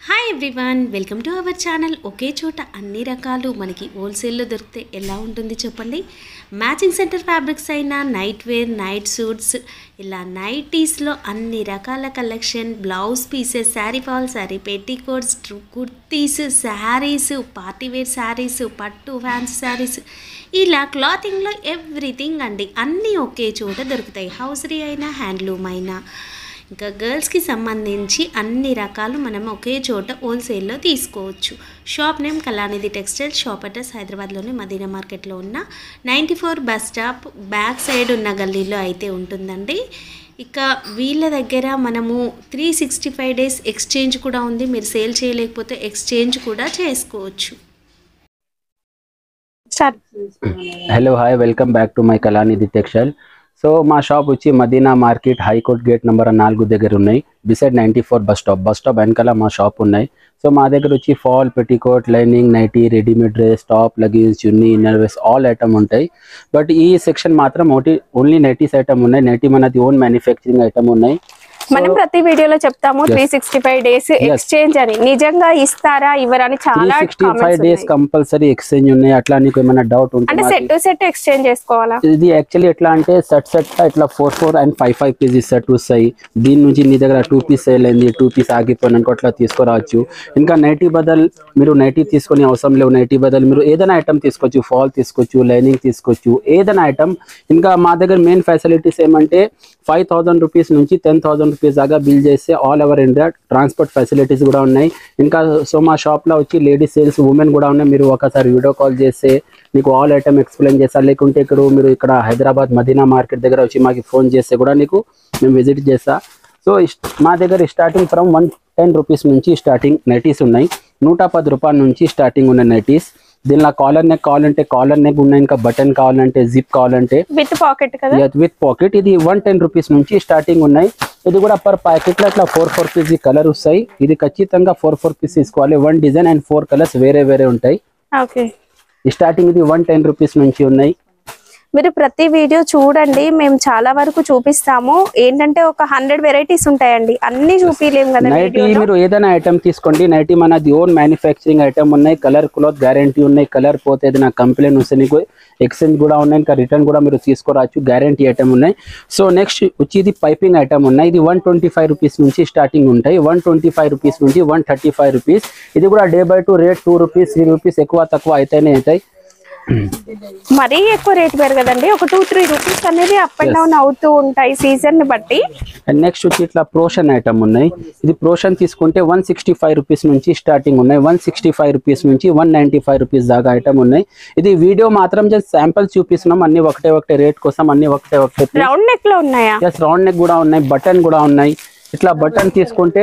Hi everyone, welcome to our channel. ఒకే చోట అన్ని రకాలు మనకి హోల్సేల్లో దొరికితే ఎలా ఉంటుంది చెప్పండి. మ్యాచింగ్ సెంటర్ ఫ్యాబ్రిక్స్ అయినా నైట్ వేర్, నైట్ సూట్స్, ఇలా నైటీస్లో అన్ని రకాల collection, blouse pieces, sari fall, sari petticoats, kurtis, saris, partywear saris, పట్టు ఫ్యాన్సీ శారీస్, ఇలా క్లాతింగ్లో ఎవ్రీథింగ్ అండి. అన్నీ ఒకే చోట దొరుకుతాయి. హౌసరీ అయినా, హ్యాండ్లూమ్ అయినా, ఇంకా గర్ల్స్కి సంబంధించి అన్ని రకాలు మనం ఒకే చోట హోల్సేల్లో తీసుకోవచ్చు. Shop name Kalanidhi textile. Shop address హైదరాబాద్లోని మదీనా మార్కెట్లో ఉన్న 94 బస్ స్టాప్ బ్యాక్ సైడ్ ఉన్న గల్లీలో అయితే ఉంటుందండి. ఇక వీళ్ళ దగ్గర మనము 365 డేస్ ఎక్స్చేంజ్ కూడా ఉంది. మీరు సేల్ చేయలేకపోతే ఎక్స్చేంజ్ కూడా చేసుకోవచ్చు. Hello hi, welcome back to my Kalanidhi textile. So మా షాప్ వచ్చి Madina market high court gate number 4 దగ్గర ఉన్నాయి. బిసైడ్ 94 బస్ స్టాప్ వెనకాల మా షాప్ ఉన్నాయి. సో మా దగ్గర వచ్చి fall, petticoat, lining, nighty, readymade dress, top, luggage, chunni, inner wears all item ఉంటాయి. బట్ ఈ సెక్షన్ మాత్రం ఓన్లీ నైటీస్ ఐటమ్ ఉన్నాయి. నైటీ మనది ఓన్ మ్యానుఫ్యాక్చరింగ్ ఐటమ్ ఉన్నాయి. మనం ప్రతి వీడియోలో చెప్తాము 365 డేస్ ఎక్స్చేంజ్ అని. నిజంగా ఇస్తారా ఇవ్వరని చాలా 365 డేస్ కంపల్సరీ ఎక్స్చేంజ్ ఉన్నాయి. అట్లా నీకు ఏమైనా డౌట్ ఉంటే అంటే సెట్ టు సెట్ ఎక్స్చేంజ్ చేసుకోవాలా? ఇది యాక్చువల్లీ ఎట్లా అంటే సెట్ ఇట్లా 4 అండ్ 5 పీసెస్ సెట్ వస్తాయి. దీని నుంచి నీ దగ్గర 2 పీస్ సేల్ అయింది, 2 పీస్ ఆగిపోయినాక అట్లా తీసుకురావచ్చు. ఇంకా నైటీ బదల్ మీరు నైటీ తీసుకొని అవసరం లేవు. నైటీ బదల్ మీరు ఏదైనా ఐటమ్ తీసుకోవచ్చు. ఫాల్ తీసుకోవచ్చు, లైనింగ్ తీసుకోవచ్చు, ఏదైనా ఐటమ్. ఇంకా మా దగ్గర మెయిన్ ఫెసిలిటీస్ ఏమంటే 5000 రూపీస్ నుంచి 10,000 రూపీస్ దాకా బిల్ చేస్తే all over India transport facilities కూడా ఉన్నాయి. ఇంకా సో మా షాప్లో వచ్చి లేడీస్ సేల్స్, ఉమెన్ కూడా ఉన్నాయి. మీరు ఒకసారి వీడియో కాల్ చేస్తే మీకు ఆల్ ఐటమ్ ఎక్స్ప్లెయిన్ చేస్తారు. లేకుంటే మీరు ఇక్కడ హైదరాబాద్ మదీనా మార్కెట్ దగ్గర వచ్చి మాకు ఫోన్ చేస్తే కూడా నీకు మేము విజిట్ చేస్తా. సో మా దగ్గర స్టార్టింగ్ ఫ్రమ్ 110 రూపీస్ నుంచి స్టార్టింగ్ నైటీస్ ఉన్నాయి. 110 రూపాయల నుంచి స్టార్టింగ్ ఉన్న నైటీస్. దీనిలో కాలర్ నెక్ కావాలంటే కాలర్ నెక్ ఉన్నాయి. ఇంకా బటన్ కావాలంటే, జిప్ కావాలంటే విత్ పాకెట్ కదా, విత్ పాకెట్. ఇది 110 రూపీస్ నుంచి స్టార్టింగ్ ఉన్నాయి. ఇది కూడా పర్ ప్యాకెట్ లో ఇట్లా 4 పీస్ కలర్ వస్తాయి. ఇది ఖచ్చితంగా 4 పీస్ తీసుకోవాలి. 1 డిజైన్ అండ్ 4 కలర్స్ వేరే ఉంటాయి. ఓకే, స్టార్టింగ్ ఇది 110 రూపీస్ నుంచి ఉన్నాయి. మీరు ప్రతి వీడియో చూడండి, మేము చాలా వరకు చూపిస్తాము. ఏంటంటే ఒక 100 వెరైటీస్ ఉంటాయండి, అన్ని చూపిలేము కదా. నైటీ మీరు ఏదైనా ఐటమ్ తీసుకోండి. నైటీ మనది ఓన్ మ్యానుఫ్యాక్చరింగ్ ఐటమ్ ఉన్నాయి. కలర్ క్లాత్ గ్యారంటీ ఉన్నాయి. కలర్ పోతే ఏదైనా కంప్లైంట్ వస్తే నీకు ఎక్స్చేంజ్ కూడా ఉన్నాయి. ఇంకా రిటర్న్ కూడా మీరు తీసుకోవచ్చు. గ్యారంటీ ఐటమ్ ఉన్నాయి. సో నెక్స్ట్ వచ్చి ఇది పైపింగ్ ఐటమ్ ఉన్నాయి. ఇది 125 రూపీస్ నుంచి స్టార్టింగ్ ఉంటాయి. 125 రూపీస్ నుంచి 135 రూపీస్. ఇది కూడా day by 2 rate 2 rupees 3 rupees ఎక్కువ తక్కువ అయితేనే అవుతాయి. మరీ ఎక్కువ రేట్ పెరగదండి. ఒక 2-3 రూపీస్ అనేది అప్ అండ్ డౌన్ అవుతూ ఉంటాయి సీజన్ ని బట్టి. అండ్ నెక్స్ట్ వచ్చి ఇట్లా ప్రోషన్ ఐటమ్ ఉన్నాయి. ఇది ప్రోషన్ తీసుకుంటే 165 రూపీస్ నుంచి స్టార్టింగ్ ఉన్నాయి. 165 రూపీస్ నుంచి 195 రూపీస్ దాకా ఐటమ్ ఉన్నాయి. ఇది వీడియో మాత్రం జస్ట్ శాంపుల్ చూపిస్తున్నాం. అన్ని ఒకటే రేట్ కోసం, అన్ని ఒకటే రౌండ్ నెక్ లో ఉన్నాయా? రౌండ్ నెక్ కూడా ఉన్నాయి, బటన్ కూడా ఉన్నాయి. ఇట్లా బటన్ తీసుకుంటే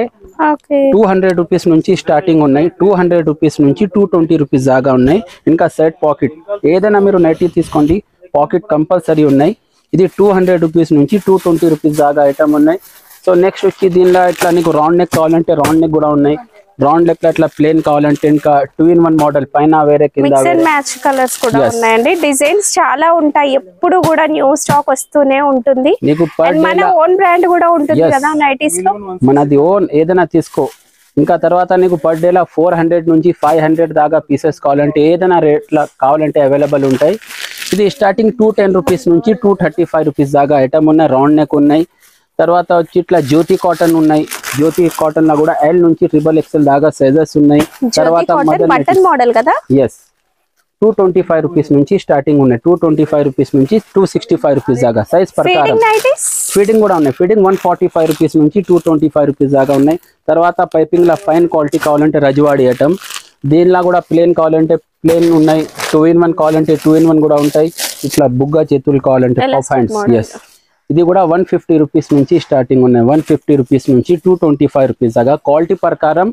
200 రూపీస్ నుంచి స్టార్టింగ్ ఉన్నాయి. 200 రూపీస్ నుంచి 220 రూపీస్ దాకా ఉన్నాయి. ఇంకా సెట్ పాకెట్ ఏదైనా మీరు నైటీ తీసుకోండి, పాకెట్ కంపల్సరీ ఉన్నాయి. ఇది 200 రూపీస్ నుంచి 220 రూపీస్ దాకా ఐటమ్ ఉన్నాయి. సో నెక్స్ట్ వచ్చి దీనిలో ఇట్లా నీకు రౌండ్ నెక్ కావాలంటే రౌండ్ నెక్ కూడా ఉన్నాయి. రౌండ్ నెక్ లో ఇట్లా ప్లేన్ కావాలంటే ఇంకా 2-in-1 మోడల్ పైన వేరే కింద మ్యాచ్ కలర్స్ కూడా ఉన్నాయండి. డిజైన్స్ చాలా ఉంటాయి. ఎప్పుడు కూడా న్యూ స్టాక్ వస్తూనే ఉంటుంది. మన ఓన్ బ్రాండ్ కూడా ఉంటుంది కదా నైటీస్ లో. మనది ఓన్ ఏదైనా తీసుకో. ఇంకా తర్వాత నీకు పర్ డే లో 400 నుంచి 500 దాకా పీసెస్ కావాలంటే ఏదైనా రేట్ లో కావాలంటే అవైలబుల్ ఉంటాయి. ఇది స్టార్టింగ్ 210 రూపీస్ నుంచి 235 రూపీస్ దాకా ఐటమ్ ఉన్నాయి. రౌండ్ నెక్ ఉన్నాయి. తర్వాత వచ్చి ఇట్లా జ్యోతి కాటన్ ఉన్నాయి. జ్యోతి కాటన్ లో కూడా L నుంచి XXL దాకా సైజెస్ ఉన్నాయి. తర్వాత బటన్ మోడల్ కదా, 225 రూపీస్ నుంచి స్టార్టింగ్ ఉన్నాయి. 225 రూపీస్ నుంచి 265 రూపీస్ దాకా సైజ్ ప్రకారం. ఫీడింగ్ కూడా ఉన్నాయి. ఫీడింగ్ 145 రూపీస్ నుంచి 225 రూపీస్ దాకా ఉన్నాయి. తర్వాత పైపింగ్ లో ఫైన్ క్వాలిటీ కావాలంటే రజవాడి ఐటమ్. దీనిలో కూడా ప్లేన్ కావాలంటే ప్లేన్ ఉన్నాయి. 2-in-1 కావాలంటే 2-in-1 కూడా ఉంటాయి. ఇట్లా బుగ్గా చేతులు కావాలంటే పఫ్ హ్యాండ్స్. ఇది కూడా 150 రూపీస్ నుంచి స్టార్టింగ్ ఉన్నాయి. 150 రూపీస్ నుంచి 225 రూపీస్ దాకా. క్వాలిటీ ప్రకారం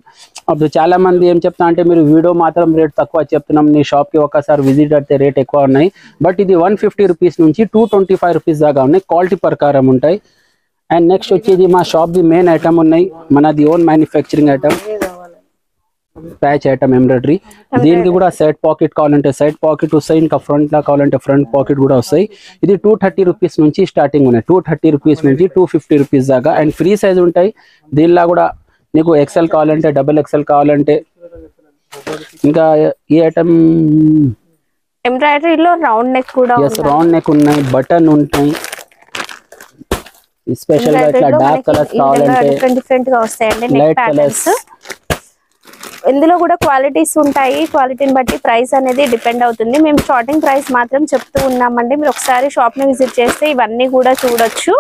అప్పుడు చాలా మంది ఏం చెప్తా అంటే మీరు వీడియో మాత్రం రేట్ తక్కువ చెప్తున్నాం, నీ షాప్ కి ఒకసారి విజిట్ అయితే రేట్ ఎక్కువ ఉన్నాయి. బట్ ఇది 150 రూపీస్ నుంచి 225 రూపీస్ దాకా ఉన్నాయి. క్వాలిటీ ప్రకారం ఉంటాయి. అండ్ నెక్స్ట్ వచ్చేది మా షాప్ ది మెయిన్ ఐటమ్ ఉన్నాయి. మనది own manufacturing item, patch item embroidery. దీనికి కూడా సైడ్ పాకెట్ కావాలంటే సైడ్ పాకెట్ వస్తాయి. ఇంకా ఫ్రంట్ లా కావాలంటే ఫ్రంట్ పాకెట్ కూడా వస్తాయి. ఇది 230 రూపీస్ నుంచి స్టార్టింగ్ ఉన్నాయి. 230 రూపీస్ నుంచి 250 రూపీస్ దాకా. అండ్ ఫ్రీ సైజ్ ఉంటాయి. దీనిలో కూడా నీకు ఎక్సెల్ కావాలంటే డబుల్ ఎక్సెల్ కావాలంటే. ఇంకా ఈ ఐటమ్ ఎంబ్రాయిడరీలో రౌండ్ నెక్ కూడా రౌండ్ నెక్ ఉన్నాయి, బటన్ ఉంటాయి. స్పెషల్ గా ఇట్లా డార్క్ కలర్స్ కావాలంటే డిఫరెంట్ గా వస్తాయండి నెక్ ప్యాటర్న్స్. ఇందులో కూడా క్వాలిటీస్ ఉంటాయి, క్వాలిటీని బట్టి ప్రైస్ అనేది డిపెండ్ అవుతుంది. మేము స్టార్టింగ్ ప్రైస్ మాత్రం చెప్తూ ఉన్నామండి. మీరు ఒకసారి షాప్ ని విజిట్ చేస్తే ఇవన్నీ కూడా చూడొచ్చు.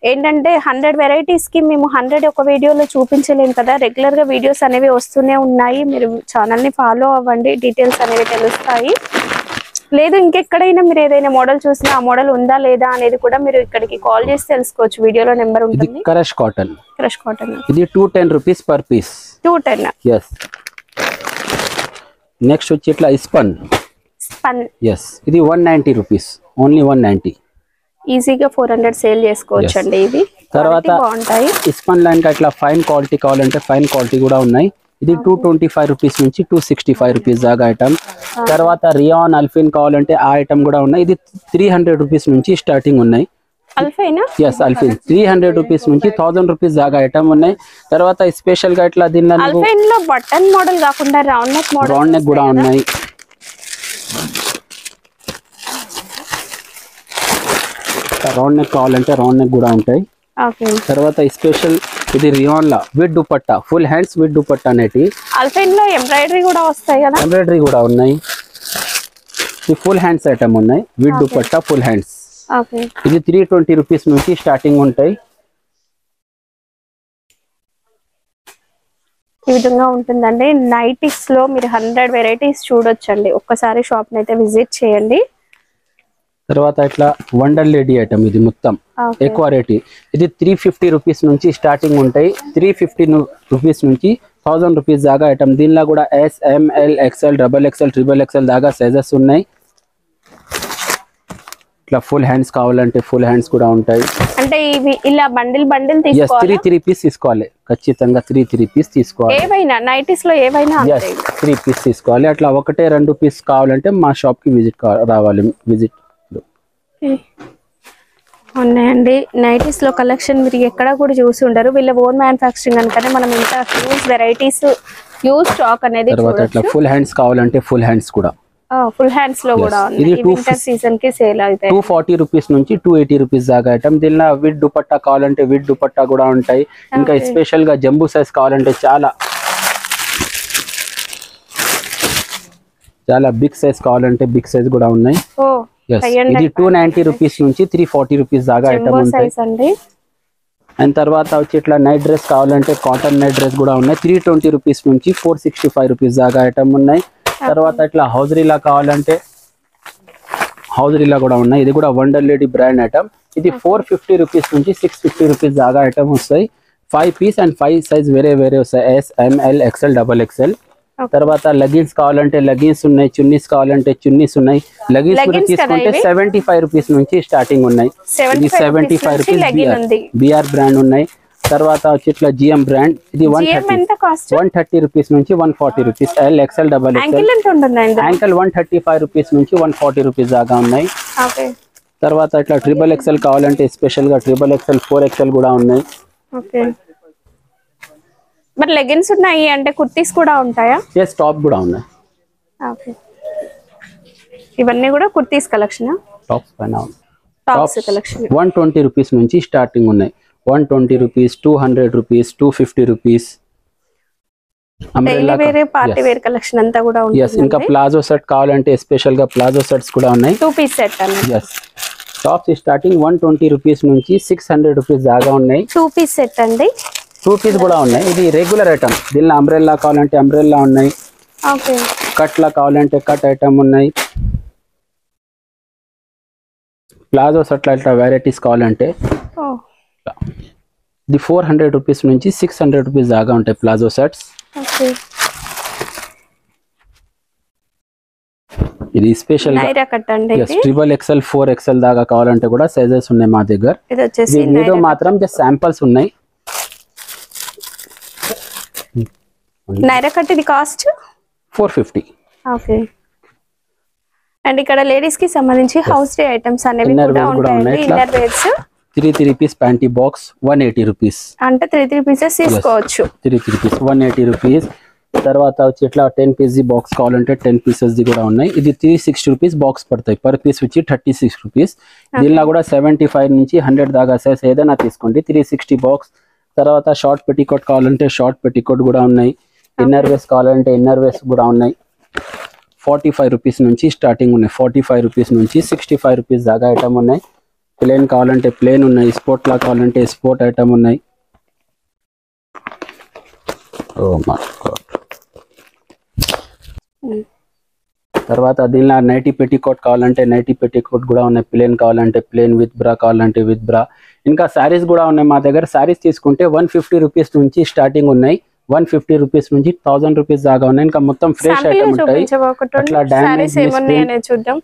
ఏంటంటే 100 వెరైటీస్ కి మేము 100 ఒక వీడియోలో చూపించలేము కదా, రెగ్యులర్ గా వీడియోస్ అనేవి వస్తూనే ఉన్నాయి. మీరు ఛానల్ ని ఫాలో అవ్వండి, డీటెయిల్స్ అనేవి తెలుస్తాయి. లేదు ఇంకెక్కడైనా మీరు ఏదైనా మోడల్ చూసినా ఆ మోడల్ ఉందా లేదా అనేది కూడా మీరు ఇక్కడికి కాల్ చేసి తెలుసుకోవచ్చు. వీడియోలో నెంబర్ ఉంటుంది. క్రష్ కాటన్ ఇది 210 rupees per piece. 210. yes. Next వచ్చి ఇట్లా స్పన్. yes, ఇది 190 రూపీస్, ఓన్లీ 190. ఈజీగా 400 సేల్ చేసుకోవచ్చు అండి. ఇది తర్వాత బాగుంటాయి. స్పన్ లైన్ కా ఇట్లా ఫైన్ క్వాలిటీ కావాలంటే ఫైన్ క్వాలిటీ కూడా ఉన్నాయి. ఇది 225 రూపీస్ నుంచి 265 రూపీస్ దాకా ఐటమ్. తర్వాత రియాన్ అల్ఫిన్ కావాలంటే ఆ ఐటమ్ కూడా ఉన్నాయి. ఇది 300 రూపీస్ నుంచి స్టార్టింగ్ ఉన్నాయి. అల్ఫిన్ 300 రూపీస్ నుంచి 1000 రూపీస్ దాకా ఐటమ్ ఉన్నాయి. తర్వాత స్పెషల్ గా ఇట్లా దీనిలో బటన్ మోడల్ కాకుండా రౌండ్ నెక్ కూడా ఉన్నాయి. రౌండ్ నెక్ కావాలంటే రౌండ్ నెక్ కూడా ఉంటాయి. తర్వాత స్పెషల్ ఇది రియాన్ లా with dupatta, full hands with dupatta అనేటి. అల్ఫైన్ లో ఎంబ్రాయిడరీ కూడా వస్తాయి కదా, ఎంబ్రాయిడరీ కూడా ఉన్నాయి. ఈ ఫుల్ హ్యాండ్స్ ఐటమ్ ఉన్నాయి విత్ దుపట్టా ఫుల్ హ్యాండ్స్. ఇది 320 రూపీస్ నుంచి స్టార్టింగ్ ఉంటాయి. ఈ విధంగా ఉంటుందండి. నైటీస్ లో మీరు 100 వెరైటీస్ చూడొచ్చండి. ఒక్కసారి షాప్ ని అయితే విజిట్ చేయండి. తర్వాత ఇట్లా వండర్ లేడీ ఐటమ్, ఇది మొత్తం ఎక్కువ రేట్. ఇది 350 రూపీస్ నుంచి స్టార్టింగ్ ఉంటాయి. 350 రూపీస్ నుంచి 1000 రూపీస్ దాకా ఐటమ్. దీనిలో కూడా SML XL XXL XXL దాకా సైజెస్ ఉన్నాయి. ఇట్లా ఫుల్ హ్యాండ్స్ కావాలంటే ఫుల్ హ్యాండ్స్ కూడా ఉంటాయి. అంటే ఇవి ఇలా బండిల్ తీసుకోవాలి. 3 పీస్ తీసుకోవాలి ఖచ్చితంగా. 3 పీస్ తీసుకోవాలి. ఏవైనా నైటీస్ లో ఏవైనా 3 పీస్ తీసుకోవాలి. అట్లా 1-2 పీస్ కావాలంటే మా షాప్ కి రావాలి. విజిట్ ఉన్నాయండి. నైటీస్ లో కలెక్షన్ మీరు ఎక్కడ కూడా చూసి ఉండరు. వీళ్ళ ఓన్ మ్యానుఫ్యాక్చరింగ్ అనుకనే మనం ఇంత హ్యూజ్ వెరైటీస్, హ్యూజ్ స్టాక్ అనేది చూడొచ్చు. ఫుల్ హ్యాండ్స్ కావాలంటే ఫుల్ హ్యాండ్స్ కూడా, ఫుల్ హ్యాండ్స్ లో కూడా ఉన్నాయి. వింటర్ సీజన్ కి సేల్ అవుతాయి. 240 రూపీస్ నుంచి 280 రూపీస్ దాకా ఐటమ్. దీనిలో విత్ దుపట్టా కావాలంటే విత్ దుపట్టా కూడా ఉంటాయి. ఇంకా స్పెషల్ గా జంబూ సైజ్ కావాలంటే చాలా బిగ్ సైజ్ కావాలంటే బిగ్ సైజ్ కూడా ఉన్నాయి. ఇది 290 రూపీస్ నుంచి 340 రూపీస్ దాకా ఐటమ్ ఉంటాయి. అండ్ తర్వాత వచ్చి ఇట్లా నైట్ డ్రెస్ కావాలంటే కాటన్ నైట్ డ్రెస్ కూడా ఉన్నాయి. 320 రూపీస్ నుంచి 465 రూపీస్ దాకా ఐటమ్ ఉన్నాయి. తర్వాత ఇట్లా హౌజరీలా కావాలంటే హౌజరీలా కూడా ఉన్నాయి. ఇది కూడా వండర్ లేడీ బ్రాండ్ ఐటమ్. ఇది 450 రూపీస్ నుంచి 650 రూపీస్ దాకా ఐటమ్ వస్తాయి. 5 పీస్ అండ్ 5 సైజ్ వేరే వస్తాయి. SML XL XXL. తర్వాత లెగిన్స్ కావాలంటే లెగిన్స్ ఉన్నాయి, చున్నీస్ కావాలంటే చున్నీస్ ఉన్నాయి. లెగిన్స్ కూడా తీసుకుంటే 75 రూపీస్ నుంచి స్టార్టింగ్ ఉన్నాయి. ఇది 75 రూపీస్ బిఆర్ బ్రాండ్ ఉన్నాయి. తర్వాత వచ్చి ఇట్లా GM బ్రాండ్. ఇది 130 రూపీస్ నుంచి 140 rupees. L XL XXL. Ankle 135 rupees నుంచి 140 రూపీస్ దాకా ఉన్నాయి. తర్వాత ఇట్లా XXL కావాలంటే స్పెషల్ గా XXL 4XL కూడా ఉన్నాయి. మరి లెగిన్స్ ఉన్నాయి అంటే కుర్తీస్ కూడా ఉంటాయా? yes, టాప్ కూడా ఉన్నాయి. ఇవన్నీ కూడా కుర్తీస్ కలెక్షన్. టాప్స్ పైన టాప్స్ కలెక్షన్ 120 రూపీస్ నుంచి స్టార్టింగ్ ఉన్నాయి. 120 రూపీస్, 200 రూపీస్, 250 రూపీస్. వేరే పార్టీ వేర్ కలెక్షన్ అంతా కూడా ఉంటుంది. ఇంకా ప్లాజో సెట్ కావాలంటే స్పెషల్ గా ప్లాజో సెట్స్ కూడా ఉన్నాయి. 2 పీస్ సెట్ అన్నమాట. yes, టాప్స్ స్టార్టింగ్ 120 రూపీస్ నుంచి 600 రూపీస్ దాకా ఉన్నాయి. 2 పీస్ సెట్ అండి. 2 పీస్ కూడా ఉన్నాయి. ఇది రెగ్యులర్ ఐటమ్. దీనిలో అంబ్రెల్లా కావాలంటే అంబ్రెల్లా ఉన్నాయి. కట్ లా కావాలంటే కట్ ఐటమ్ ఉన్నాయి. ప్లాజో సెట్ ఇట్లా వెరైటీస్ కావాలంటే ఇది 400 రూపీస్ నుంచి 600 రూపీస్ దాకా ఉంటాయి ప్లాజో సెట్స్. ఇది స్పెషల్ XXL 4XL దాకా కావాలంటే కూడా సైజెస్ ఉన్నాయి మా దగ్గర. ఇది మాత్రం జస్ట్ శాంపిల్స్ ఉన్నాయి. నైరా కట్ ఇది కాస్ట్ 450. ఓకే. అండ్ ఇక్కడ లేడీస్ కి సంబంధించి హౌస్ డే ఐటమ్స్ అనేవి కూడా ఉంటాయి. Inner wears 3 piece panty box 180 rupees, అంటే 3 పీసెస్ తీసుకోవచ్చు. 3 పీస్ 180 రూపీస్. తర్వాత వచ్చి ఇట్లా 10 పీస్ బాక్స్ కావాలంటే 10 పీసెస్ ది కూడా ఉన్నాయి. ఇది 360 రూపీస్ బాక్స్ పడతాయి. పర్ పీస్ వచ్చి 36 రూపీస్. దీనిలో కూడా 75 నుంచి 100 దాకా సైజ్ ఏదైనా తీసుకోండి. 360 బాక్స్. తర్వాత షార్ట్ పెట్టికోట్ కావాలంటే షార్ట్ పెట్టికోట్ కూడా ఉన్నాయి. ఇన్నర్ వేస్ కావాలంటే ఇన్నర్ వేస్ కూడా ఉన్నాయి. 45 రూపీస్ నుంచి స్టార్టింగ్ ఉన్నాయి. 45 రూపీస్ నుంచి 65 రూపీస్ దాకా ఐటమ్ ఉన్నాయి. ప్లేన్ కావాలంటే ప్లేన్ ఉన్నాయి. స్పోర్ట్ లా కావాలంటే స్పోర్ట్ ఐటమ్ ఉన్నాయి. తర్వాత దీనిలో నైటీ పెట్టికోట్ కావాలంటే నైటీ పెట్టికోట్ కూడా ఉన్నాయి. ప్లేన్ కావాలంటే ప్లేన్, విత్ బ్రా కావాలంటే విత్ బ్రా. ఇంకా శారీస్ కూడా ఉన్నాయి మా దగ్గర. శారీస్ తీసుకుంటే 150 రూపీస్ నుంచి స్టార్టింగ్ ఉన్నాయి. 150 రూపీస్ నుంచి 1000 రూపీస్ దాకా ఉన్నాయి. ఇంకా మొత్తం ఫ్రెష్ ఐటమ్ ఉంటాయి. చూద్దాం.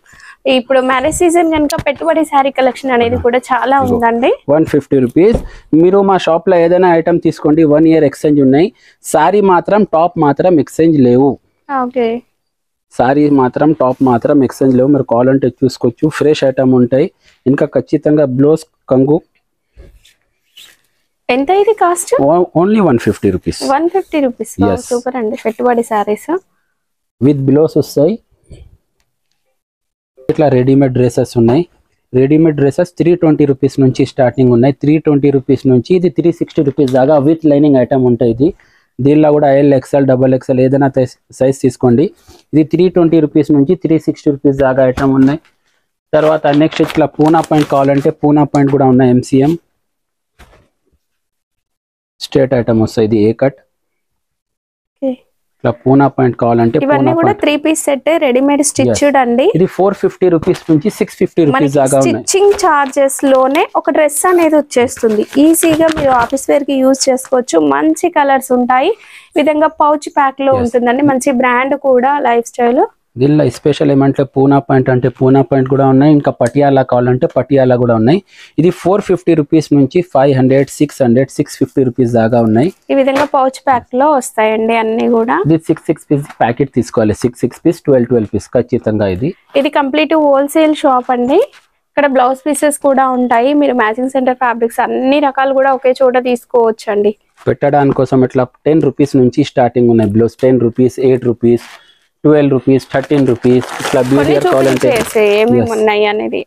ఇప్పుడు మ్యారేజ్ సీజన్ కనుక పెట్టుబడి శారీ కలెక్షన్ అనేది కూడా చాలా ఉందండి. 150 రూపీస్. మీరు మా షాప్ లో ఏదైనా ఐటమ్ తీసుకోండి, 1 ఇయర్ ఎక్స్చేంజ్ ఉన్నాయి. సారీ మాత్రం టాప్ మాత్రం ఎక్స్చేంజ్ లేవు. ఓకే, సారీ మాత్రం టాప్ మాత్రం ఎక్స్చేంజ్ లేవు. మీరు కావాలంటే చూసుకోవచ్చు. ఫ్రెష్ ఐటమ్ ఉంటాయి. ఇంకా ఖచ్చితంగా బ్లౌజ్ కంగు. ఎంత ఇది cost? Only 150 rupees. 150 rupees. Super అండి. పెట్టుబడి సారీస్ విత్ బ్లౌజ్ వస్తాయి. ఇట్లా రెడీమేడ్ డ్రెస్సెస్ ఉన్నాయి. రెడీమేడ్ డ్రెస్సెస్ 320 రూపీస్ నుంచి స్టార్టింగ్ ఉన్నాయి. 320 రూపీస్ నుంచి ఇది 360 రూపీస్ దాకా విత్ లైనింగ్ ఐటమ్ ఉంటాయి. ఇది దీనిలో కూడా ఎల్, ఎక్స్ఎల్, డబల్ ఎక్స్ఎల్ ఏదైనా సైజ్ తీసుకోండి. ఇది 320 రూపీస్ నుంచి 360 రూపీస్ దాకా ఐటమ్ ఉన్నాయి. తర్వాత నెక్స్ట్ ఇట్లా పూనా పాయింట్ కావాలంటే పూనా పాయింట్ కూడా ఉన్నాయి. ఎంసీఎం స్ట్రేట్ ఐటమ్ వస్తాయి. ఇది ఏ కట్. ఇట్లా పూనా పాయింట్ కావాలంటే ఇవన్నీ కూడా 3 పీస్ సెట్ రెడీమేడ్ స్టిచ్డ్ అండి. ఇది 450 రూపీస్ నుంచి 650 రూపీస్ దాకా ఉన్నాయి. స్టిచ్చింగ్ చార్జెస్ లోనే ఒక డ్రెస్ అనేది వచ్చేస్తుంది. ఈజీగా మీరు ఆఫీస్ వేర్ కి యూజ్ చేసుకోవచ్చు. మంచి కలర్స్ ఉంటాయి. ఈ విధంగా పౌచ్ ప్యాక్ లో ఉంటుందండి. మంచి బ్రాండ్ కూడా లైఫ్ స్టైల్. దీనిలో స్పెషల్ ఏమంటే పూనా పాయింట్ అంటే పూనా పాయింట్ కూడా ఉన్నాయి. ఇంకా పటియాలా కావాలంటే పటియాలా కూడా ఉన్నాయి. ఇది 450 రూపీస్ నుంచి 500, 600, 650 రూపీస్ దాకా ఉన్నాయి. ఈ విధంగా పౌచ్ ప్యాక్ లో వస్తాయండి అన్ని కూడా. ఇది 6 పీస్ ప్యాకెట్ తీసుకోవాలి. 6 పీస్ 12 పీస్ ఖచ్చితంగా. ఇది కంప్లీట్ హోల్సేల్ షాప్ అండి. ఇక్కడ బ్లౌజ్ పీసెస్ కూడా ఉంటాయి. మీరు మ్యాచింగ్ సెంటర్ ఫ్యాబ్రిక్స్ అన్ని రకాలు కూడా ఒకే చోట తీసుకోవచ్చు అండి. పెట్టడానికి కోసం ఇట్లా 10 రూపీస్ నుంచి స్టార్టింగ్ ఉన్నాయి. Blouse 10 rupees, 8 rupees, 12 rupees, 13 rupees. ఇట్లా బీడిఆర్ కావాలంటే ఏమేమి ఉన్నాయి అనేది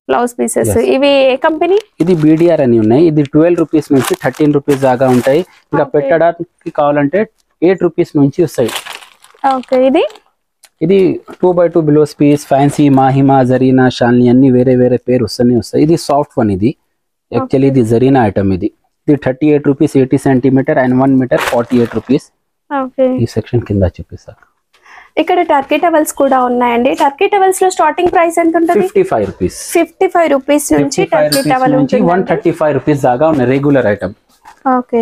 బ్లౌజ్ పీసెస్. ఇవి ఏ కంపెనీ? ఇది బీడిఆర్ అని ఉన్నాయి. ఇది 12 రూపీస్ నుంచి 13 రూపీస్ దాకా ఉంటాయి. ఇంకా పెట్టడానికి కావాలంటే 8 రూపీస్ నుంచి వస్తాయి. ఓకే, ఇది 2x2 blouse piece, fancy, Mahima, Zarina, షాల్ని అన్ని వేరే వేరే పేరు వస్తాయి. ఇది సాఫ్ట్ వన్. ఇది యాక్చువల్లీ ఇది జరీనా ఐటమ్. ఇది 38 rupees 80 centimetre and 1 metre 48 rupees. ఈ సెక్షన్ కింద చూపిస్తా. ఇక్కడ టర్కీ టవల్స్ కూడా ఉన్నాయండి. టర్కీ టవల్స్ లో స్టార్టింగ్ ప్రైస్ ఎంత ఉంటుంది? 55 రూపీస్. 55 రూపీస్ నుంచి టర్కీ టవల్ నుంచి 135 రూపీస్ దాకా ఉన్నాయి. Regular item. ఓకే,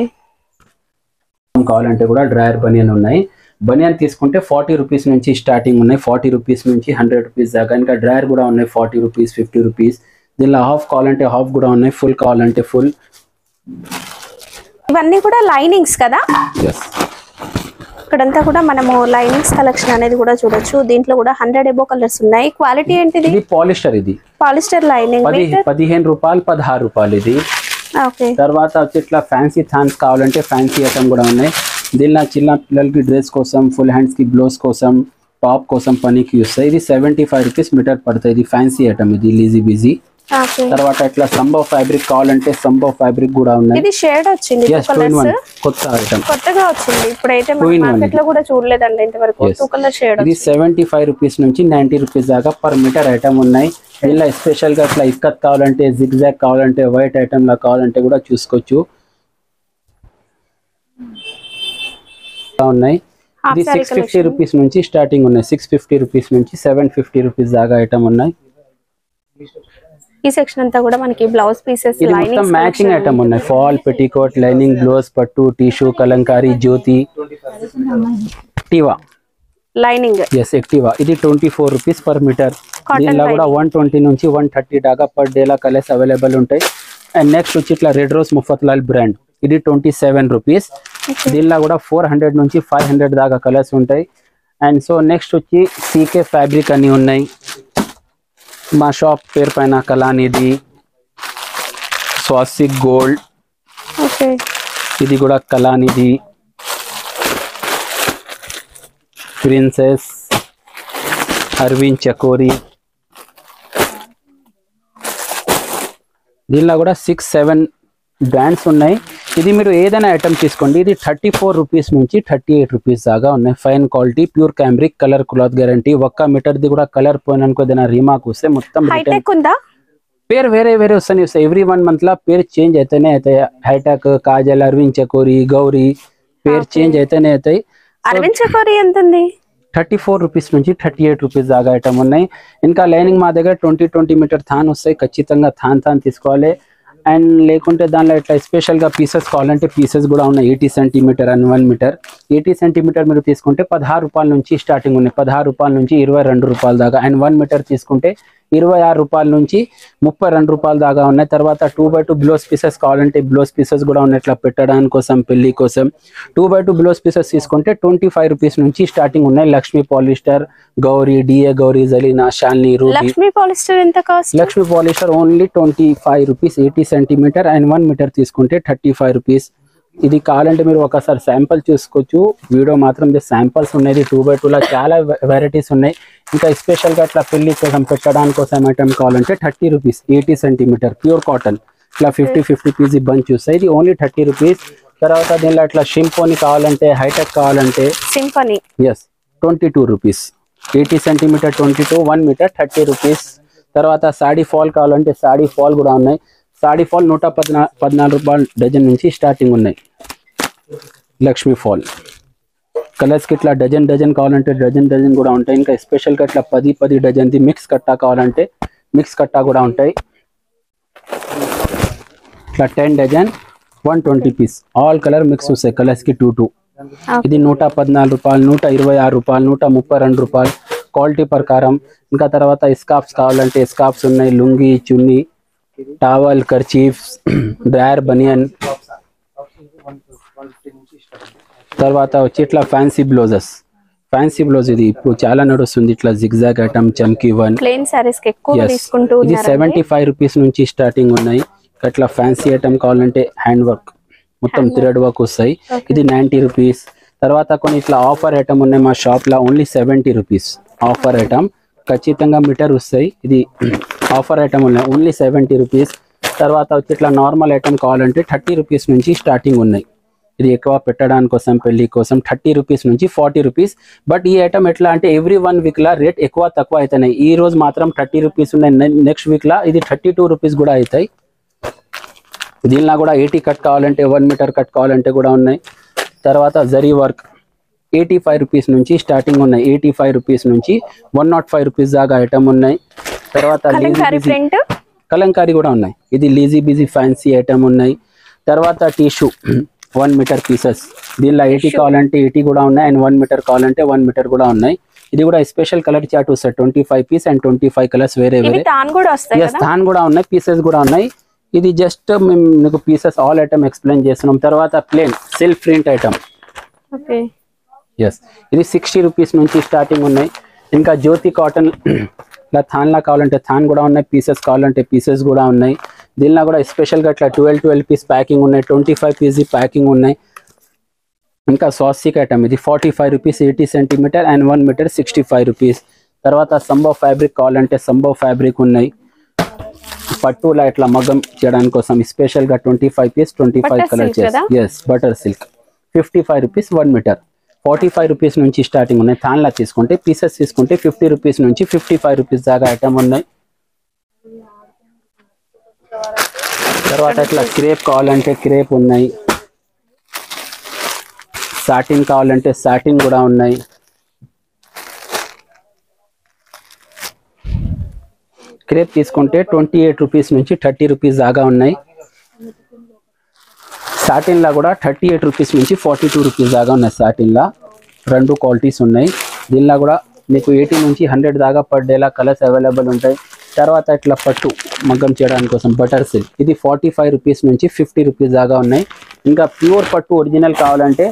కావాలంటే కూడా డ్రైయర్ బనియన్ ఉన్నాయి. బనియన్ తీసుకుంటే 40 రూపీస్ నుంచి స్టార్టింగ్ ఉన్నాయి. 40 రూపీస్ నుంచి 100 రూపీస్ దాకా. ఇంకా డ్రైయర్ కూడా ఉన్నాయి. 40 రూపీస్, 50 రూపీస్. దీనిలో హాఫ్ కావాలంటే హాఫ్ కూడా ఉన్నాయి. ఫుల్ కావాలంటే ఫుల్. ఇవన్నీ కూడా లైనింగ్స్ కదా? ఇక్కడంతా కూడా మనము లైనింగ్స్ కలెక్షన్ అనేది కూడా చూడొచ్చు. దీంట్లో కూడా 100 ఎబో కలర్స్ ఉన్నాయి. క్వాలిటీ ఏంటిది? ఇది పాలిస్టర్. ఇది పాలిస్టర్ లైనింగ్. 15 రూపాయలు, 16 రూపాయలు ఇది. ఓకే, తర్వాత వచ్చి ఇట్లా ఫ్యాన్సీ థాన్స్ కావాలంటే ఫ్యాన్సీ ఐటమ్ కూడా ఉన్నాయి. దీనిలో చిన్న పిల్లలకి డ్రెస్ కోసం, ఫుల్ హ్యాండ్స్ కి బ్లౌజ్ కోసం, టాప్ కోసం పనికి వస్తాయి. ఇది 75 రూపీస్ మీటర్ పడుతుంది. ఇది ఫ్యాన్సీ ఐటమ్. ఇది లీజీ బిజీ. తర్వాత ఇట్లా సంబో ఫ్యాబ్రిక్ కావాలంటే సంబో ఫ్యాబ్రిక్ కూడా ఉన్నాయి. ఇది షేడ్ వచ్చింది, కొత్త ఐటమ్, కొత్తగా వచ్చింది. ఇప్పుడైతే మార్కెట్ లో కూడా చూడలేదండి ఇంతవరకు. 2 కలర్ షేడ్. ఇది 75 రూపీస్ నుంచి 90 రూపీస్ దాకా పర్ మీటర్ ఐటమ్ ఉన్నాయి. ఇలా స్పెషల్ గా ఇట్లా ఇక్కత్ కావాలంటే, జిగ్జాగ్ కావాలంటే, వైట్ ఐటమ్ లా కావాలంటే కూడా చూసుకోవచ్చు. ఉన్నాయి. ఇది 650 రూపీస్ నుంచి స్టార్టింగ్ ఉన్నాయి. 650 రూపీస్ నుంచి 750 రూపీస్ దాకా ఐటమ్ ఉన్నాయి. ఈ సెక్షన్ అంతా కూడా మనకి blouse pieces, lining matching item ఉన్నాయి. ఫాల్, పెట్టికోట్, లైనింగ్, బ్లౌజ్, పట్టు, టిష్యూ, కలంకారీ, జ్యోతి, టివా లైనింగ్. ఎక్టివా. ఇది 24 రూపీస్ పర్ మీటర్. దీనిలో కూడా 120 నుంచి 130 దాకా పర్ డే లా కలర్స్ అవైలబుల్ ఉంటాయి. అండ్ నెక్స్ట్ వచ్చి ఇట్లా రెడ్ రోజ్ ముఫత్లాల్ బ్రాండ్. ఇది 27 రూపీస్. దీనిలో కూడా 400 నుంచి 500 దాకా కలర్స్ ఉంటాయి. అండ్ సో నెక్స్ట్ వచ్చి సీకే ఫ్యాబ్రిక్ అని ఉన్నాయి. మా షాప్ పేరు పైన కలానిది. స్వాసిక్ గోల్డ్, ఓకే ఇది కూడా కలానిది, ప్రిన్సెస్, అరవింద్ చకోరి, దీనిలో కూడా 6-7 బ్రాండ్స్ ఉన్నాయి. ఇది మీరు ఏదైనా ఐటమ్ తీసుకోండి, ఇది 34 రూపీస్ నుంచి 38 రూపీస్ దాకా ఉన్నాయి. Fine quality, pure cambric, colour cloth guarantee. ఒక్క మీటర్ది కూడా కలర్ పోయిననుకో ఏదైనా రీమార్క్ వస్తే మొత్తం హైటెక్ ఉందా? పేరు వేరే వేరే వస్తాయి. ఎవ్రీ 1 మంత్ లా పేరు చేంజ్ అయితేనే అవుతాయి. హైటెక్, కాజల్, అరవింద్ చకోరి, గౌరీ పేరు చేంజ్ అయితేనే అవుతాయి. అరవింద్ చకోరి ఎంత ఉంది? 34 రూపీస్ నుంచి 38 రూపీస్ దాకా ఐటమ్ ఉన్నాయి. ఇంకా లైనింగ్ మా దగ్గర 20 మీటర్ థాన్ వస్తాయి. ఖచ్చితంగా థాన్ తీసుకోవాలి. అండ్ లేకుంటే దానిలో ఇట్లా స్పెషల్గా పీసెస్ కావాలంటే పీసెస్ కూడా ఉన్నాయి. 80 సెంటీమీటర్ అండ్ 1 మీటర్. 80 సెంటీమీటర్ మీరు తీసుకుంటే 16 రూపాయల నుంచి స్టార్టింగ్ ఉన్నాయి. 16 రూపాయల నుంచి 22 రూపాయల దాకా. అండ్ 1 మీటర్ తీసుకుంటే 26 రూపాయల నుంచి 32 రూపాయల దాకా ఉన్నాయి. తర్వాత 2x2 బ్లౌజ్ పీసెస్ కావాలంటే బ్లౌజ్ పీసెస్ కూడా ఉన్నాయి. ఇట్లా పెట్టడానికి కోసం, పెళ్లి కోసం 2x2 బ్లౌజ్ పీసెస్ తీసుకుంటే 25 రూపీస్ నుంచి స్టార్టింగ్ ఉన్నాయి. Lakshmi polyester, Gauri, D A Gauri, Jalina, Shalini, Ruby. Lakshmi polyester ఎంత cost? Lakshmi polyester only 25 rupees. 80 centimetre and 1 metre తీసుకుంటే 35 రూపీస్. ఇది కావాలంటే మీరు ఒకసారి శాంపుల్ చూసుకోవచ్చు. వీడియో మాత్రం శాంపుల్స్ ఉన్నాయి. 2x2 లో చాలా వెరైటీస్ ఉన్నాయి. ఇంకా స్పెషల్గా ఇట్లా పెళ్లి కోసం పెట్టడానికి కోసం ఐటమ్ కావాలంటే 30 రూపీస్. 80 సెంటీమీటర్ ప్యూర్ కాటన్ ఇట్లా 50 పీస్ బంచ్ చూస్తాయి. ఇది ఓన్లీ 30 రూపీస్. తర్వాత దీనిలో ఇట్లా షింపోని కావాలంటే, హైటెక్ కావాలంటే symphony 22 rupees. 80 centimetre 22, 1 metre 30 rupees. తర్వాత సాడీ ఫాల్ కావాలంటే సాడీ ఫాల్ కూడా ఉన్నాయి. సాడీ ఫాల్ 114 రూపాయలు డజన్ నుంచి స్టార్టింగ్ ఉన్నాయి. లక్ష్మీ ఫాల్ కలర్స్కి ఇట్లా డజన్ కావాలంటే డజన్ కూడా ఉంటాయి. ఇంకా స్పెషల్గా ఇట్లా 10 డజన్ది మిక్స్ కట్టా కావాలంటే మిక్స్ కట్టా కూడా ఉంటాయి. ఇట్లా 10 dozen 120 piece. All colour mix వస్తాయి. కలర్స్కి 2. ఇది 114 రూపాయలు, 126 రూపాయలు, 132 రూపాయలు క్వాలిటీ ప్రకారం. ఇంకా తర్వాత స్కార్ఫ్స్ కావాలంటే స్కార్ఫ్స్ ఉన్నాయి. లుంగి, చున్నీ, టవల్, కర్చీఫ్స్, డ్రాయర్, బనియన్. తర్వాత వచ్చి ఇట్లా ఫ్యాన్సీ బ్లౌజెస్. ఫ్యాన్సీ బ్లౌజ్ ఇది ఇప్పుడు చాలా నడుస్తుంది. ఇట్లా zigzag item, chamki one. Plain saris కి ఎక్కువ తీసుకుంటూ ఇది 75 రూపీస్ నుంచి స్టార్టింగ్ ఉన్నాయి. అట్లా ఫ్యాన్సీ ఐటమ్ కావాలంటే హ్యాండ్ వర్క్ మొత్తం థ్రెడ్ వర్క్ వస్తాయి. ఇది 90 రూపీస్. తర్వాత కొన్ని ఇట్లా ఆఫర్ ఐటమ్ ఉన్నాయి మా షాప్ లో, ఓన్లీ 70 రూపీస్. ఆఫర్ ఐటమ్ ఖచ్చితంగా మీటర్ వస్తాయి. ఇది ఆఫర్ ఐటమ్ ఉన్నాయి, ఓన్లీ 70 రూపీస్. తర్వాత వచ్చి ఇట్లా నార్మల్ ఐటమ్ కావాలంటే 30 రూపీస్ నుంచి స్టార్టింగ్ ఉన్నాయి. ఇది ఎక్కువ పెట్టడానికి కోసం, పెళ్లి కోసం 30 రూపీస్ నుంచి 40 రూపీస్. బట్ ఈ ఐటమ్ ఎట్లా అంటే ఎవ్రీ 1 వీక్ లా రేట్ ఎక్కువ తక్కువ అవుతున్నాయి. ఈ రోజు మాత్రం 30 రూపీస్ ఉన్నాయి. నెక్స్ట్ వీక్ లా ఇది 32 రూపీస్ కూడా అవుతాయి. దీనిలో కూడా 80 కట్ కావాలంటే, 1 మీటర్ కట్ కావాలంటే కూడా ఉన్నాయి. తర్వాత జరీ వర్క్ 85 రూపీస్ నుంచి స్టార్టింగ్ ఉన్నాయి. 85 రూపీస్ నుంచి 105 రూపీస్ దాకా ఐటమ్ ఉన్నాయి. తర్వాత కలంకారీ కూడా ఉన్నాయి. ఇది లీజీ బిజీ ఫ్యాన్సీ ఐటమ్ ఉన్నాయి. తర్వాత టిష్యూ 1 మీటర్ పీసెస్. దీనిలో 80 కావాలంటే 80 కూడా ఉన్నాయి. అండ్ 1 మీటర్ కావాలంటే 1 మీటర్ కూడా ఉన్నాయి. ఇది కూడా స్పెషల్ కలర్ చార్ట్ వస్తాయి. 25 పీస్ అండ్ 25 కలర్స్ వేరే వేరే. తాన్ కూడా ఉన్నాయి, పీసెస్ కూడా ఉన్నాయి. ఇది జస్ట్ మేము మీకు పీసెస్ ఆల్ ఐటమ్ ఎక్స్ప్లెయిన్ చేస్తున్నాం. తర్వాత ప్లేన్ సెల్ఫ్ ప్రింట్ ఐటమ్. ఇది 60 రూపీస్ నుంచి స్టార్టింగ్ ఉన్నాయి. ఇంకా జ్యోతి కాటన్ ఇలా థాన్లా కావాలంటే థాన్ కూడా ఉన్నాయి. పీసెస్ కావాలంటే పీసెస్ కూడా ఉన్నాయి. దీనిలో కూడా స్పెషల్గా ఇట్లా 12 పీస్ ప్యాకింగ్ ఉన్నాయి. 25 పీస్ ప్యాకింగ్ ఉన్నాయి. ఇంకా సాసిక్ ఐటమ్ ఇది 45 rupees. 80 centimetre and 1 metre 65 rupees. తర్వాత సంబో ఫ్యాబ్రిక్ కావాలంటే సంబో ఫ్యాబ్రిక్ ఉన్నాయి. పట్టులా ఇట్లా మగ్గం చేయడానికి కోసం స్పెషల్గా 25 piece 25 colour butter silk 55 rupees 1 metre. 45 rupees నుంచి స్టార్టింగ్ ఉన్నాయి. థాన్లా తీసుకుంటే పీసెస్ తీసుకుంటే 50 రూపీస్ నుంచి 55 రూపీస్ దాకా ఐటమ్ ఉన్నాయి. తర్వాత ఇట్లా క్రేప్ కావాలంటే క్రేప్ ఉన్నాయి. సాటిన్ కావాలంటే సాటిన్ కూడా ఉన్నాయి. క్రేప్ తీసుకుంటే 28 రూపీస్ నుంచి 30 రూపీస్ దాకా ఉన్నాయి. సాటిన్లా కూడా 38 రూపీస్ నుంచి 42 రూపీస్ దాకా ఉన్నాయి. సాటిన్లా 2 క్వాలిటీస్ ఉన్నాయి. దీనిలో కూడా మీకు 80 నుంచి 100 దాకా పర్ డేలా కలర్స్ అవైలబుల్ ఉంటాయి. తర్వాత ఇట్లా పట్టు మగ్గం చేయడానికి కోసం బటర్ సిల్క్ ఇది 45 రూపీస్ నుంచి 50 రూపీస్ దాకా ఉన్నాయి. ఇంకా ప్యూర్ పట్టు ఒరిజినల్ కావాలంటే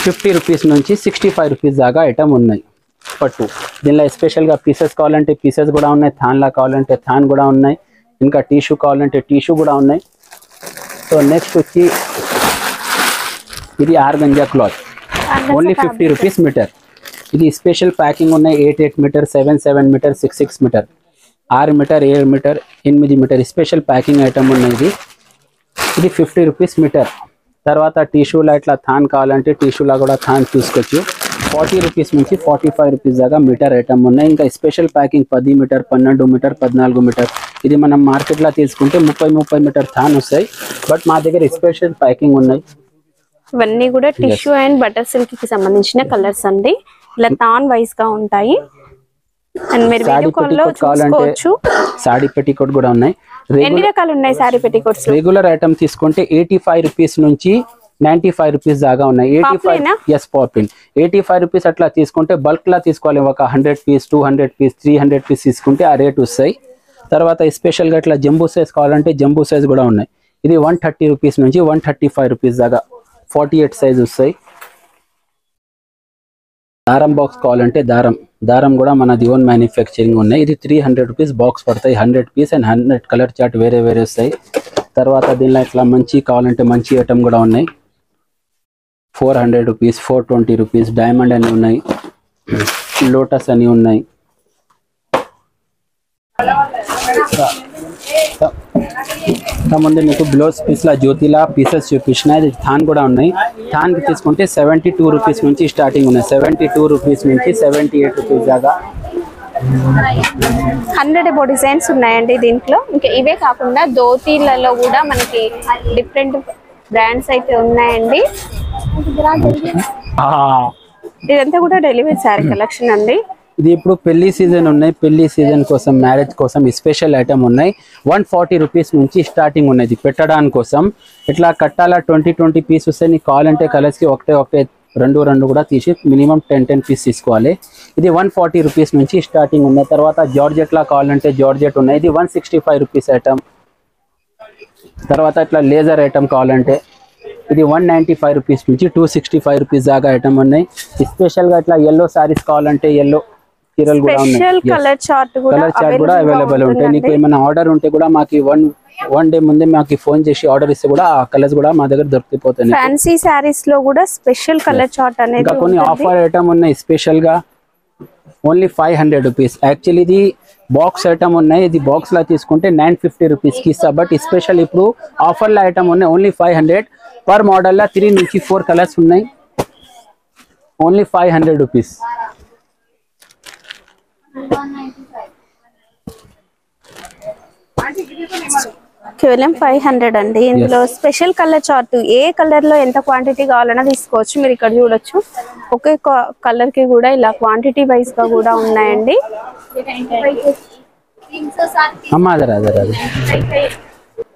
50 రూపీస్ నుంచి 65 రూపీస్ దాకా ఐటమ్ ఉన్నాయి పట్టు. దీనిలో స్పెషల్గా పీసెస్ కావాలంటే పీసెస్ కూడా ఉన్నాయి. థాన్లా కావాలంటే థాన్ కూడా ఉన్నాయి. ఇంకా టిష్యూ కావాలంటే టిష్యూ కూడా ఉన్నాయి. సో నెక్స్ట్ వచ్చి ఇది organza cloth, only 50 rupees metre. ఇది స్పెషల్ ప్యాకింగ్ ఉన్నాయి. 8 metre, 7 metre, 6 metre, 6 metre, 7 metre, 8 metre special packing item ఉన్నాయి. ఇది 50 రూపీస్ మీటర్. తర్వాత టిష్యూలా ఇట్లా థాన్ కావాలంటే టిష్యూలా కూడా థాన్ తీసుకోవచ్చు. 40 రూపీస్ నుంచి 45 రూపీస్ దాకా మీటర్ ఐటమ్ ఉన్నాయి. ఇంకా special packing 10 metre, 12 metre, 14 metre. ఇది మనం మార్కెట్లో తీసుకుంటే 30 మీటర్ థాన్ వస్తాయి. బట్ మా దగ్గర స్పెషల్ ప్యాకింగ్ ఉన్నాయి. ఇవన్నీ కూడా టిష్యూ అండ్ బటర్ సిల్క్ కి సంబంధించిన కలర్స్ అండి. ఇలా థాన్ వైస్ గా ఉంటాయి. అండ్ మీరు వీడియో కాల్ లో చూసుకోవచ్చు. సాడీ పెట్టికోట్ కూడా ఉన్నాయి. ఎన్ని రకాలు ఉన్నాయి సారీ పెట్టికోట్స్? రెగ్యులర్ ఐటమ్ తీసుకుంటే 85 రూపీస్ నుంచి 95 రూపీస్ దాకా ఉన్నాయి. 85 ఎస్ పాపిన్. 85 రూపీస్ అట్లా తీసుకుంటే బల్క్ లా తీసుకోవాలి. ఒక 100 పీస్, 200 పీస్, 300 పీస్ తీసుకుంటే ఆ రేట్ వస్తాయి. తర్వాత స్పెషల్ గా ఇట్లా జంబూ సైజ్ కావాలంటే జంబూ సైజ్ కూడా ఉన్నాయి. ఇది 130 రూపీస్ నుంచి 135 రూపీస్ దాకా 48 సైజ్ వస్తాయి. దారం బాక్స్ కావాలంటే దారం కూడా మనది ఓన్ మ్యానుఫ్యాక్చరింగ్ ఉన్నాయి. ఇది 300 రూపీస్ బాక్స్ పడతాయి. 100 పీస్ అండ్ 100 కలర్ చార్ట్ వేరే వస్తాయి. తర్వాత దీనిలో ఇట్లా మంచి కావాలంటే మంచి ఐటమ్ కూడా ఉన్నాయి. 400 రూపీస్, 420 రూపీస్, డైమండ్ అని ఉన్నాయి, లోటస్ అని ఉన్నాయి. ముందు నీకు బ్లౌజ్ పీస్లా జ్యోతిలా పీసెస్ చూపించిన. ఇది థాన్ కూడా ఉన్నాయి. థాన్ కి తీసుకుంటే 72 రూపీస్ నుంచి స్టార్టింగ్ ఉన్నాయి. 72 రూపీస్ నుంచి 78 రూపీస్ దాకా 100 అబౌ డిజైన్స్ ఉన్నాయండి దీంట్లో. ఇంకా ఇవే కాకుండా ధోతీలలో కూడా మనకి డిఫరెంట్ బ్రాండ్స్ అయితే ఉన్నాయండి. ఇదంతా కూడా డెలివరీ శారీ కలెక్షన్ అండి. ఇది ఇప్పుడు పెళ్లి సీజన్ ఉన్నాయి. పెళ్లి సీజన్ కోసం, మ్యారేజ్ కోసం స్పెషల్ ఐటమ్ ఉన్నాయి. 140 రూపీస్ నుంచి స్టార్టింగ్ ఉన్నది పెట్టడానికి కోసం. ఇట్లా కట్టాలా 20 పీస్ వస్తే నీకు కావాలంటే కలర్స్కి ఒకటే 2 కూడా తీసి మినిమం 10 పీస్ తీసుకోవాలి. ఇది 140 రూపీస్ నుంచి స్టార్టింగ్ ఉన్నాయి. తర్వాత జార్జెట్లా కావాలంటే జార్జెట్ ఉన్నాయి. ఇది 165 రూపీస్ ఐటమ్. తర్వాత ఇట్లా లేజర్ ఐటమ్ కావాలంటే ఇది 195 రూపీస్ నుంచి 265 రూపీస్ దాకా ఐటమ్ ఉన్నాయి. స్పెషల్గా ఇట్లా ఎల్లో సారీస్ కావాలంటే ఎల్లో చీరలు కూడా ఉన్నాయి. కలర్ చార్ట్ కూడా అవైలబుల్ ఉంటాయి. నీకు ఏమైనా ఆర్డర్ ఉంటే కూడా మాకు వన్ డే ముందే మాకు ఫోన్ చేసి ఆర్డర్ ఇస్తే కూడా ఆ కలర్స్ కూడా మా దగ్గర దొరికిపోతాయి. ఫ్యాన్సీ సారీస్ లో కూడా స్పెషల్ కలర్ చార్ట్ అనేది. ఇంకా కొన్ని ఆఫర్ ఐటమ్ ఉన్నాయి. స్పెషల్ గా ఓన్లీ 500 రూపీస్. యాక్చువల్లీ ఇది బాక్స్ ఐటమ్ ఉన్నాయి. ఇది బాక్స్ లా తీసుకుంటే 950 రూపీస్ కి ఇస్తా. బట్ స్పెషల్ ఇప్పుడు ఆఫర్ లా ఐటమ్ ఉన్నాయి. ఓన్లీ 500 పర్ మోడల్ లా 3 నుంచి 4 కలర్స్ ఉన్నాయి. Only 500 rupees. కేవలం 500 అండి. ఇందులో స్పెషల్ కలర్ చార్ట్ ఏ కలర్ లో ఎంత క్వాంటిటీ కావాలన్నా తీసుకోవచ్చు. మీరు ఇక్కడ చూడొచ్చు. ఒకే కలర్ కి కూడా ఇలా క్వాంటిటీ వైజ్ గా కూడా ఉన్నాయండి. అమ్మా అదర్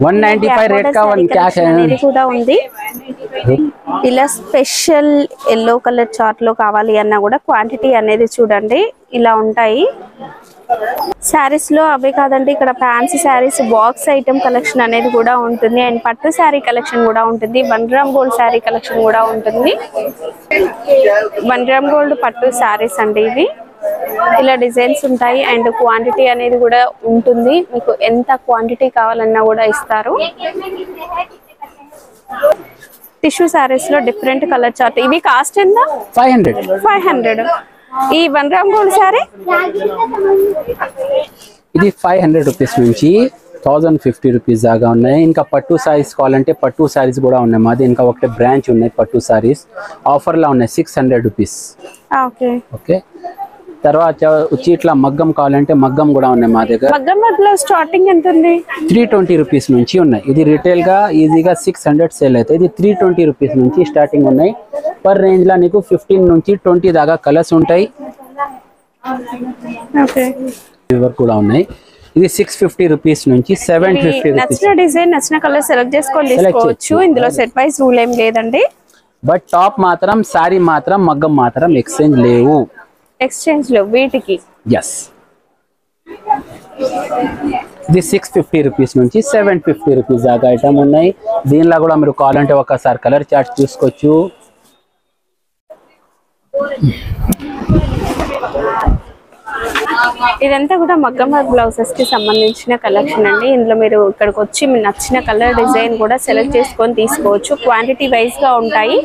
195 రేట్ కా అనేది కూడా ఉంది. ఇలా స్పెషల్ ఎల్లో కలర్ చార్ట్ లో కావాలి అన్నా కూడా క్వాంటిటీ అనేది చూడండి ఇలా ఉంటాయి. శారీస్ లో అవే కాదండి, ఇక్కడ fancy saris box item collection అనేది కూడా ఉంటుంది. అండ్ పట్టు శారీ కలెక్షన్ కూడా ఉంటుంది. 1 గ్రామ్ గోల్డ్ శారీ కలెక్షన్ కూడా ఉంటుంది. 1 గ్రామ్ గోల్డ్ పట్టు శారీస్ అండి ఇవి. ఇలా డిజైన్స్ ఉంటాయి అండ్ క్వాంటిటీ అనేది కూడా ఉంటుంది. మీకు ఎంత క్వాంటిటీ కావాలన్నా కూడా ఇస్తారు. టిష్యూ శారీస్ లో డిఫరెంట్ కలర్ చార్ట్. ఇవి కాస్ట్ ఎంత? 500. ఈ 1 గ్రామ్ గోల్డ్ శారీ ఇది 500 రూపీస్ నుంచి 1050 రూపీస్ దాకా ఉన్నాయి. ఇంకా పట్టు సారీస్ కావాలంటే పట్టు సారీస్ కూడా ఉన్నాయి. మాది ఇంకా ఒకటే బ్రాంచ్ ఉన్నాయి పట్టు సారీస్. ఆఫర్ లా ఉన్నాయి 600 రూపీస్. ఓకే. తర్వాత వచ్చి ఇట్లా మగ్గం కావాలంటే మగ్గం కూడా ఉన్నాయి మా దగ్గర. మగ్గం లో స్టార్టింగ్ ఎంత ఉంది? 320 రూపీస్ నుంచి ఉన్నాయి. ఇది రిటైల్ గా ఈజీగా 600 సేల్ అవుతాయి. ఇది 320 రూపీస్ నుంచి స్టార్టింగ్ ఉన్నాయి. పర్ రేంజ్ లా నీకు 15 నుంచి 20 దాకా కలర్స్ ఉంటాయి. కూడా ఉన్నాయి. ఇది 650 రూపీస్ నుంచి 750 రూపీస్. నచ్చిన డిజైన్ నచ్చిన కలర్ సెలెక్ట్ చేసుకొని తీసుకోవచ్చు. ఇందులో సెట్ వైస్ రూల్ ఏం లేదండి. బట్ టాప్ మాత్రం సారీ మాత్రం మగ్గం మాత్రం ఎక్స్చేంజ్ లేవు. ఎక్స్చేంజ్ లో వీటికి ఎస్. ఇది 650 రూపీస్ నుంచి 750 రూపీస్ దాకా ఐటమ్ ఉన్నాయి. దీనిలో కూడా మీరు కావాలంటే ఒకసారి కలర్ చార్ట్ చూసుకోవచ్చు. ఇదంతా కూడా మగ్గం వర్క్ బ్లౌజెస్ కి సంబంధించిన కలెక్షన్ అండి. ఇందులో మీరు ఇక్కడికి వచ్చి మీకు నచ్చిన కలర్ డిజైన్ కూడా సెలెక్ట్ చేసుకొని తీసుకోవచ్చు. క్వాంటిటీ వైజ్ గా ఉంటాయి.